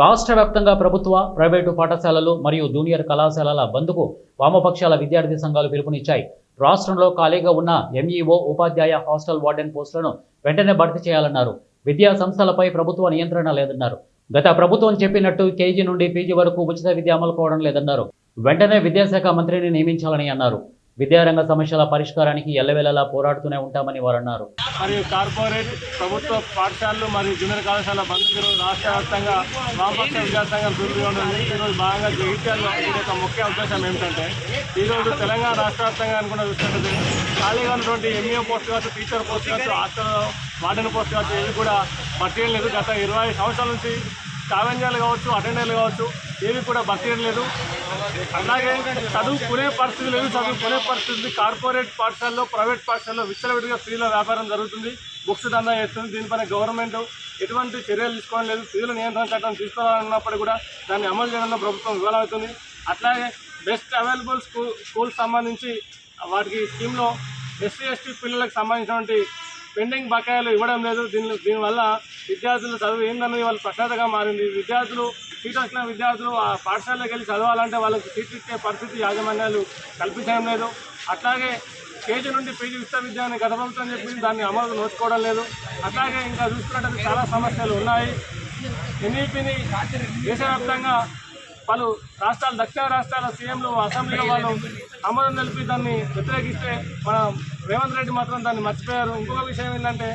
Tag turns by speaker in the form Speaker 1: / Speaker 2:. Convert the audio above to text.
Speaker 1: రాష్ట్ర వ్యాప్తంగా ప్రభుత్వ, ప్రైవేటు పాఠశాలలు మరియు జూనియర్ కళాశాలల బంద్కు వామపక్షాల విద్యార్థి సంఘాలు పిలుపునిచ్చాయి. రాష్ట్రంలో ఖాళీగా ఉన్న ఎంఈఓ, ఉపాధ్యాయ, హాస్టల్ వార్డెన్ పోస్టులను వెంటనే భర్తీ చేయాలన్నారు. విద్యా సంస్థలపై ప్రభుత్వ నియంత్రణ లేదన్నారు. గత ప్రభుత్వం చెప్పినట్టు కేజీ నుండి పీజీ వరకు ఉచిత విద్య అమలు కావడం లేదన్నారు. వెంటనే విద్యాశాఖ మంత్రిని నియమించాలని అన్నారు. విద్యారంగ సమస్యల పరిష్కారానికి ఎల్లవేళలా పోరాడుతూనే ఉంటామని వారు అన్నారు.
Speaker 2: మరియు కార్పొరేట్ ప్రభుత్వ పాఠశాలలు మరియు జూనియర్ కళాశాల బంద్కు రాష్ట్ర వ్యాప్తంగా వామపక్ష విద్యాసంఘం పిలుపుగా ఉంది. ఈరోజు భాగంగా జగిత్యాలలో దీని యొక్క ముఖ్య ఉద్దేశం ఏమిటంటే, ఈరోజు తెలంగాణ రాష్ట్ర వ్యాప్తంగా అనుకున్న చూసినట్లయితే ఖాళీగా ఉన్నటువంటి ఎంఈఓ పోస్ట్ కావచ్చు, టీచర్ పోస్ట్ కావచ్చు, హాస్టల్ వార్డెన్ పోస్ట్ కావచ్చు, ఇవి కూడా భర్తీ లేదు. గత 20 సంవత్సరాల నుంచి స్కావెంజర్లు కావచ్చు, అటెండర్లు కావచ్చు, ఏవి కూడా భర్తీ లేదు. అలాగే చదువుకునే పరిస్థితి లేదు. చదువుకునే పరిస్థితి కార్పొరేట్ పాఠశాలలో, ప్రైవేట్ పాఠశాలలో విచ్చలవిడిగా ఫీజుల వ్యాపారం జరుగుతుంది. బుక్స్ దందా చేస్తుంది. దీనిపైన గవర్నమెంట్ ఎటువంటి చర్యలు తీసుకోవడం లేదు. ఫీజుల నియంత్రణ చట్టం తీసుకోవాలన్నప్పుడు కూడా దాన్ని అమలు చేయడంలో ప్రభుత్వం విఫలమవుతుంది. అట్లాగే బెస్ట్ అవైలబుల్ స్కూల్స్ సంబంధించి వాటికి స్కీమ్లో ఎస్సీ ఎస్టీ పిల్లలకు సంబంధించినటువంటి పెండింగ్ బకాయిలు ఇవ్వడం లేదు. దీనివల్ల విద్యార్థులు చదువు ఏందన్నది వాళ్ళు ప్రశ్నగా మారింది. సీట్ వచ్చిన విద్యార్థులు ఆ పాఠశాలకు వెళ్ళి చదవాలంటే వాళ్ళకి సీట్ ఇచ్చే పరిస్థితి యాజమాన్యాలు కల్పించడం లేదు. అట్లాగే కేజీ నుండి పీజీ విశ్వవిద్యాలయం గత ప్రభుత్వం చెప్పింది, దాన్ని అమలు నోచుకోవడం లేదు. అట్లాగే ఇంకా చూసుకున్నట్టు చాలా సమస్యలు ఉన్నాయి. ఎన్ఈపీని దేశవ్యాప్తంగా పలు రాష్ట్రాలు, దక్షిణ రాష్ట్రాల సీఎంలు అసెంబ్లీలో వాళ్ళు అమలు నిలిపి దాన్ని వ్యతిరేకిస్తే మన రేవంత్ రెడ్డి మాత్రం దాన్ని మర్చిపోయారు. ఇంకొక విషయం ఏంటంటే